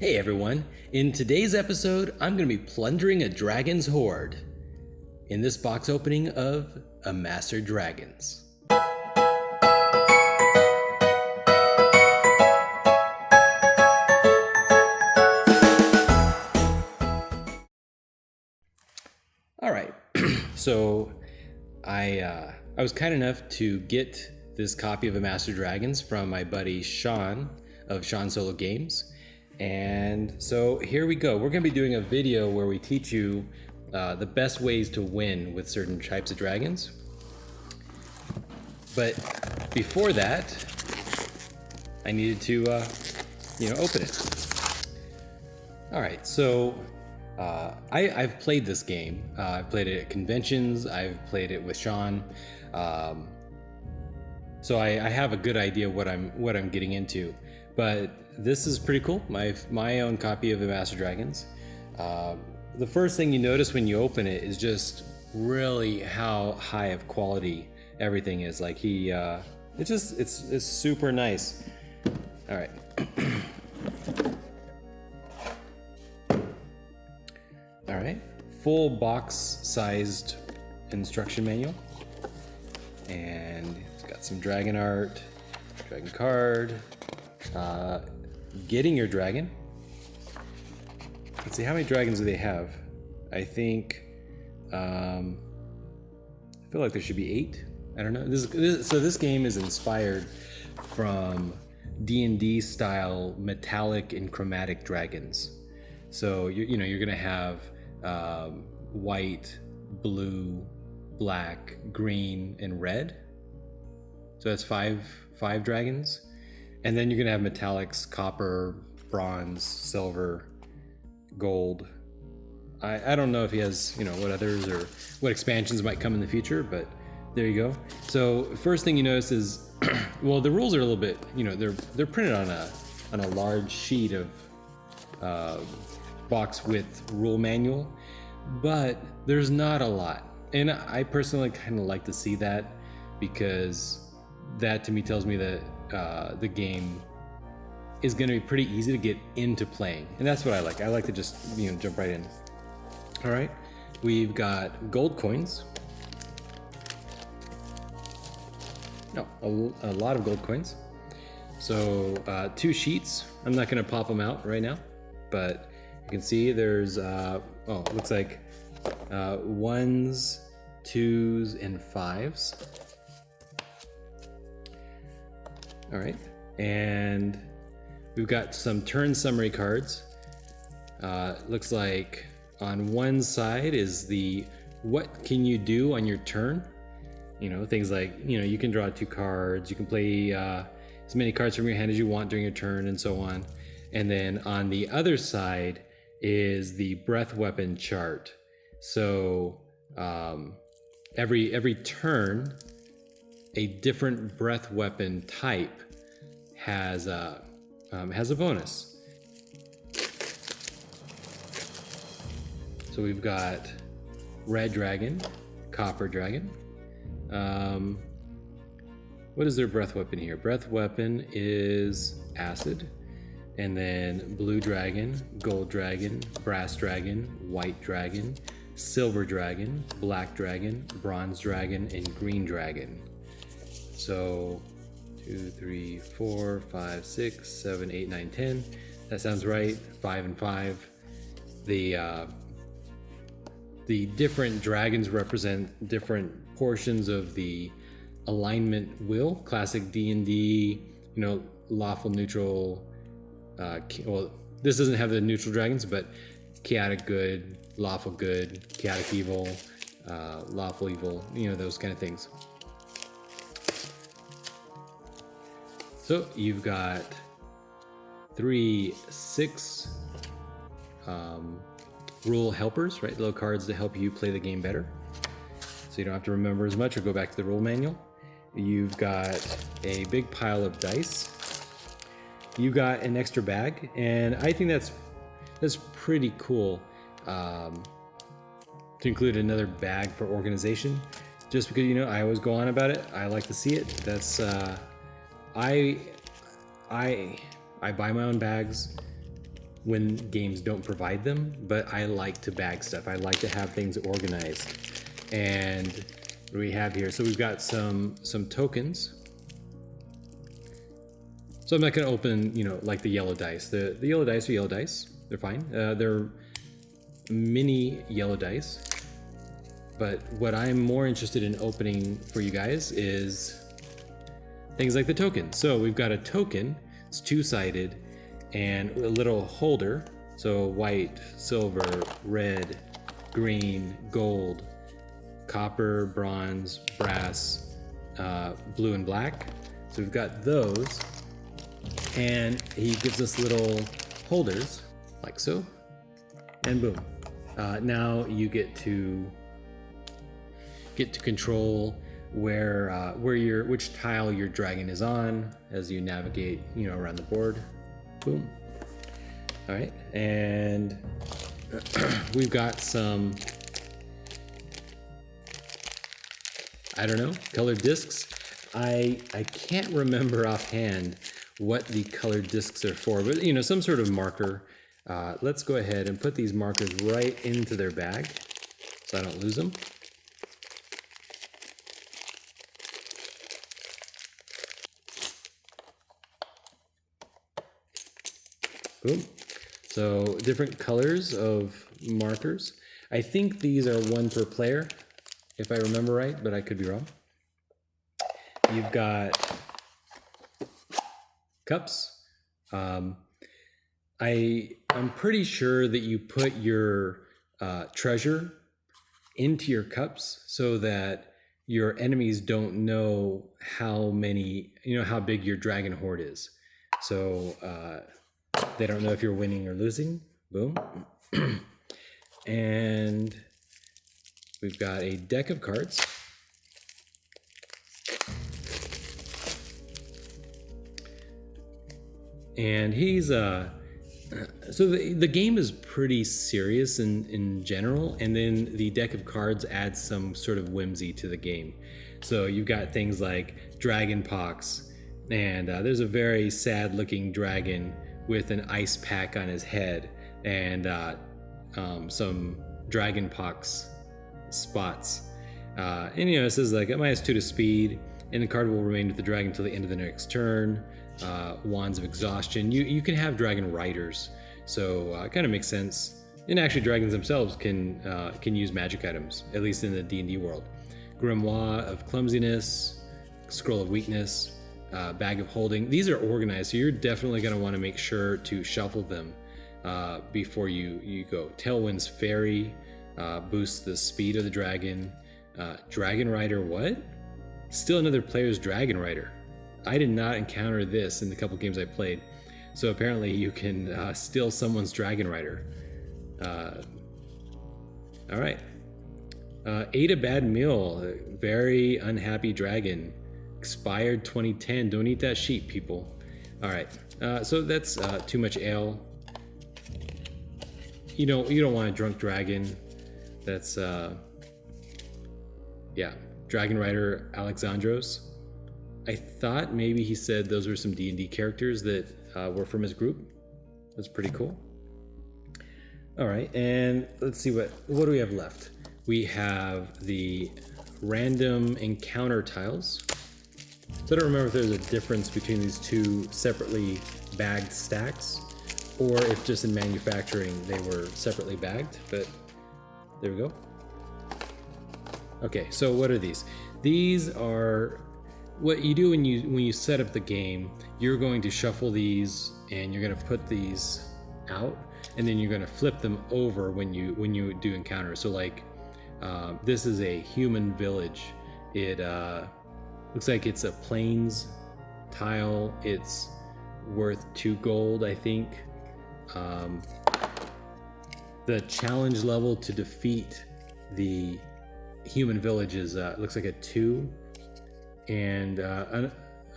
Hey everyone, in today's episode, I'm going to be plundering a dragon's hoard in this box opening of Amasser Dragons. Alright, so I was kind enough to get this copy of Amassar Dragons from my buddy Shawn of Shawnsolo Games. And so here we go. We're going to be doing a video where we teach you the best ways to win with certain types of dragons. But before that, I needed to, open it. All right, so I've played this game. I've played it at conventions. I've played it with Shawn. So I have a good idea what I'm getting into. But this is pretty cool. My own copy of Amassar Dragons. The first thing you notice when you open it is just really how high of quality everything is. Like it's super nice. All right. All right. Full box-sized instruction manual, and it's got some dragon art, dragon card. Getting your dragon. Let's see, how many dragons do they have? I think I feel like there should be 8. I don't know. So this game is inspired from D&D style metallic and chromatic dragons. So you're gonna have white, blue, black, green, and red. So that's five dragons. And then you're gonna have metallics: copper, bronze, silver, gold. I don't know if he has, what others or what expansions might come in the future, but there you go. So first thing you notice is, well, the rules are a little bit, they're printed on a large sheet of box width rule manual, but there's not a lot. And I personally kind of like to see that, because that to me tells me that the game is going to be pretty easy to get into playing, and that's what I like. I like to just jump right in. All right, we've got gold coins. No, a lot of gold coins. So 2 sheets. I'm not going to pop them out right now, but you can see there's it looks like 1s, 2s, and 5s. All right, and we've got some turn summary cards. Looks like on one side is the what can you do on your turn. Things like, you can draw 2 cards, you can play as many cards from your hand as you want during your turn, and so on. And then on the other side is the breath weapon chart. So every turn, a different breath weapon type has a bonus. So we've got red dragon, copper dragon. What is their breath weapon here? Breath weapon is acid. And then blue dragon, gold dragon, brass dragon, white dragon, silver dragon, black dragon, bronze dragon, and green dragon. So 2, 3, 4, 5, 6, 7, 8, 9, 10. That sounds right. 5 and 5. The different dragons represent different portions of the alignment wheel. Classic D&D, lawful, neutral. Well, this doesn't have the neutral dragons, but chaotic good, lawful good, chaotic evil, lawful evil. Those kind of things. So you've got 3 6 rule helpers, right? Little cards to help you play the game better, so you don't have to remember as much or go back to the rule manual. You've got a big pile of dice. You got an extra bag, and I think that's pretty cool, to include another bag for organization. Just because I always go on about it, I like to see it. That's I buy my own bags. when games don't provide them, but I like to bag stuff. I like to have things organized. And what do we have here? So we've got some tokens. So I'm not going to open, you know, like the yellow dice. The yellow dice are yellow dice. They're fine. They're mini yellow dice. But what I'm more interested in opening for you guys is things like the token. So we've got a token. It's two-sided and a little holder. So white, silver, red, green, gold, copper, bronze, brass, blue and black. So we've got those. And he gives us little holders like so, and boom. Now you get to control which tile your dragon is on as you navigate, you know, around the board. Boom. All right, and we've got some, I don't know, colored discs. I can't remember offhand what the colored discs are for, but you know, some sort of marker. Let's go ahead and put these markers right into their bag so I don't lose them. Boom. So different colors of markers. I think these are one per player, if I remember right, but I could be wrong. You've got cups. I'm pretty sure that you put your treasure into your cups so that your enemies don't know how many, you know, how big your dragon hoard is. So they don't know if you're winning or losing. Boom. And we've got a deck of cards. And he's so the game is pretty serious in general, and then the deck of cards adds some sort of whimsy to the game. So you've got things like dragon pox, and there's a very sad looking dragon with an ice pack on his head, and some dragon pox spots. And you know, it says like -2 to speed, and the card will remain with the dragon until the end of the next turn. Wands of exhaustion. You can have dragon riders, so it kind of makes sense. And actually, dragons themselves can use magic items, at least in the D&D world. Grimoire of clumsiness, scroll of weakness, bag of hoarding. These are organized, so you're definitely going to want to make sure to shuffle them before you go. Tailwind's fairy boosts the speed of the dragon. Dragon rider, what? Still another player's dragon rider. I did not encounter this in the couple games I played. So apparently you can steal someone's dragon rider. All right. Ate a bad meal. Very unhappy dragon. Expired 2010. Don't eat that sheep, people. All right. So that's too much ale. You don't want a drunk dragon. That's yeah. Dragon rider Alexandros. I thought maybe he said those were some D&D characters that were from his group. That's pretty cool. All right, and let's see what do we have left? We have the random encounter tiles. So I don't remember if there's a difference between these two separately bagged stacks, or if just in manufacturing they were separately bagged, but there we go. Okay, so what are these? These are what you do when you set up the game. You're going to shuffle these, and you're going to put these out, and then you're going to flip them over when you do encounters. So like this is a human village. It looks like it's a plains tile. It's worth 2 gold, I think. The challenge level to defeat the human village is looks like a 2. And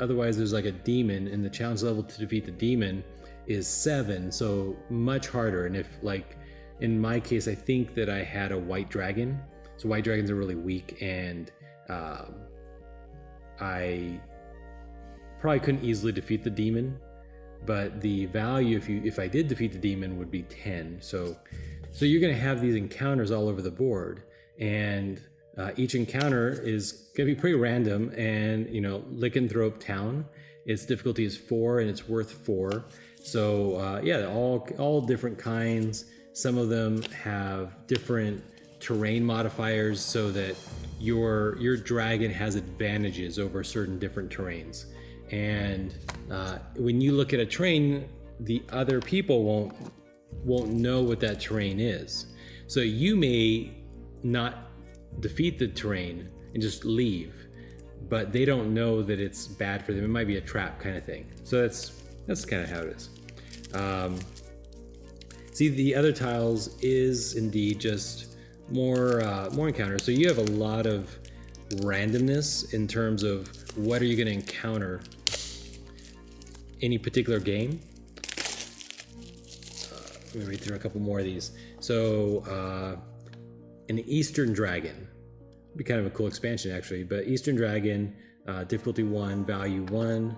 otherwise there's like a demon, and the challenge level to defeat the demon is 7, so much harder. And if, like in my case, I think that I had a white dragon, so white dragons are really weak, and I probably couldn't easily defeat the demon. but the value if I did defeat the demon would be 10. So you're going to have these encounters all over the board, and each encounter is going to be pretty random. And Lycanthrope Town, its difficulty is 4 and it's worth 4. So yeah, all different kinds. Some of them have different terrain modifiers so that your dragon has advantages over certain different terrains. And when you look at a terrain, the other people won't know what that terrain is. So you may not defeat the terrain and just leave, but they don't know that it's bad for them. It might be a trap kind of thing. So that's kind of how it is. See, the other tiles is indeed just more encounters. So you have a lot of randomness in terms of what are you going to encounter any particular game. Let me read through a couple more of these. So an Eastern Dragon would be kind of a cool expansion actually, but Eastern Dragon, difficulty 1, value 1.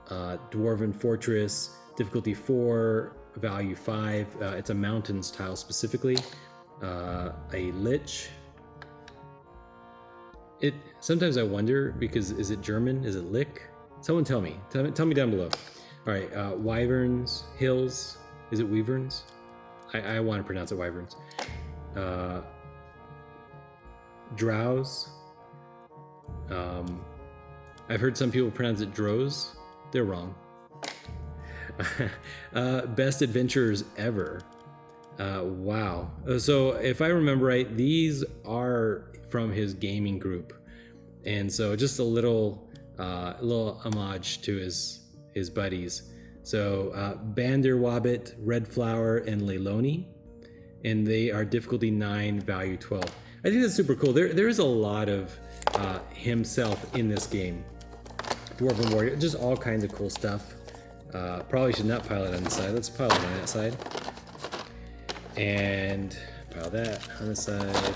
Dwarven Fortress, difficulty 4, value 5. It's a mountains tile specifically. A Lich. Sometimes I wonder, because is it German? Is it Lick? Someone tell me down below. All right, Wyverns, Hills. Is it Wyverns? I want to pronounce it Wyverns. Drows. I've heard some people pronounce it Drows. They're wrong. Best adventurers ever. Wow. So if I remember right, these are from his gaming group, and so just a little homage to his buddies. So Banderwabbit, Red Flower, and Leiloni, and they are difficulty 9, value 12. I think that's super cool. There is a lot of himself in this game. Dwarven Warrior, just all kinds of cool stuff. Probably should not pile it on the side. Let's pile it on that side. And pile that on the side.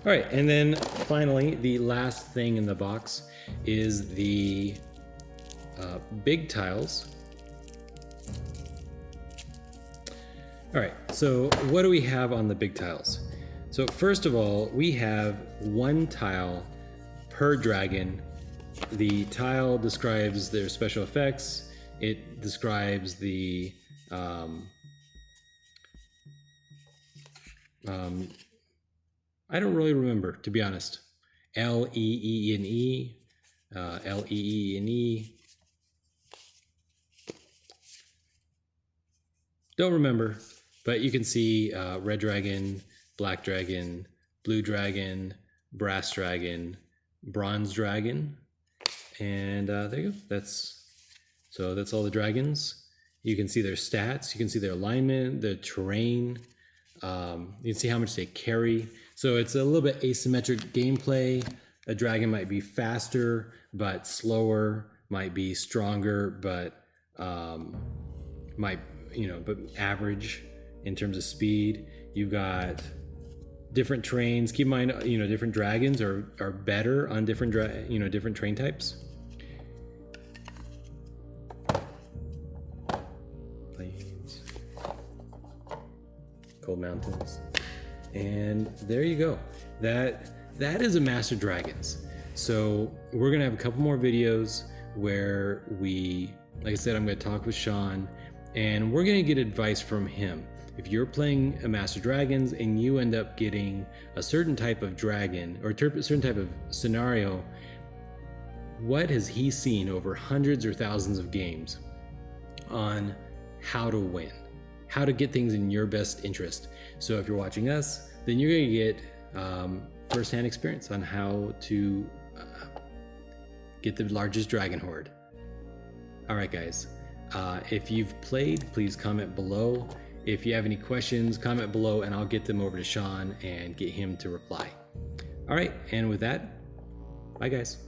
All right, and then finally, the last thing in the box is the big tiles. All right, so what do we have on the big tiles? So first of all, we have one tile per dragon. The tile describes their special effects. It describes the I don't really remember, to be honest. L-E-E-N-E, L-E-E-N-E. Don't remember, but you can see red dragon, black dragon, blue dragon, brass dragon, bronze dragon, and there you go. That's all the dragons. You can see their stats, you can see their alignment, their terrain. You can see how much they carry. So it's a little bit asymmetric gameplay. A dragon might be faster, but slower, might be stronger, but but average in terms of speed. You've got different trains. Keep in mind, different dragons are better on different different train types. Plains, cold mountains, and there you go. That is Amasser Dragons. So we're gonna have a couple more videos where we, like I said, I'm gonna talk with Shawn, and we're gonna get advice from him. If you're playing Amassar Dragons and you end up getting a certain type of dragon or a certain type of scenario, what has he seen over hundreds or thousands of games on how to win, how to get things in your best interest? So if you're watching us, then you're gonna get firsthand experience on how to get the largest dragon horde. All right, guys. If you've played, please comment below. If you have any questions, comment below and I'll get them over to Shawn and get him to reply. All right, and with that, bye guys.